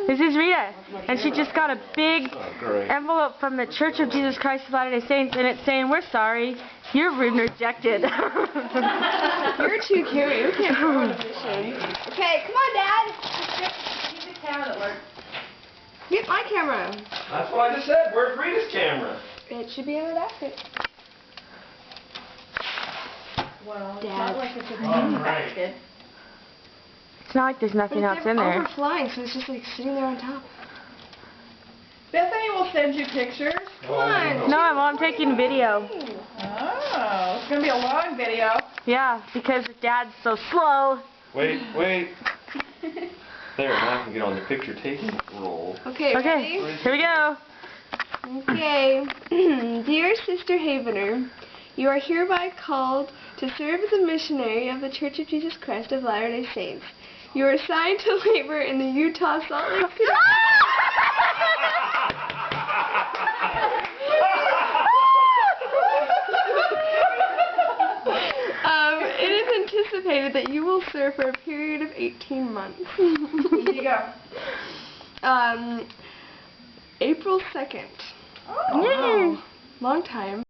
This is Rita, and she just got a big envelope from the Church of Jesus Christ of Latter-day Saints, and it's saying, "We're sorry, you're rude and rejected." You're too cute. You can't go on a mission. Okay, come on, Dad. Use the camera that works. Get my camera. That's what I just said. Where's Rita's camera? It should be in the basket. Well, it's not like it's a basket. It's not like there's nothing But else it's in there. overflowing, so it's just like sitting there on top. Bethany will send you pictures. Come on. No, I'm taking video. Oh, it's going to be a long video. Yeah, because Dad's so slow. Wait. There, now I can get on the picture taking roll. Okay, Okay, ready? here we go. Okay. Dear Sister Havener, you are hereby called to serve as a missionary of the Church of Jesus Christ of Latter-day Saints. You are assigned to labor in the Utah Salt Lake City. It is anticipated that you will serve for a period of 18 months. Here you go. April 2nd. Oh. Wow. Long time.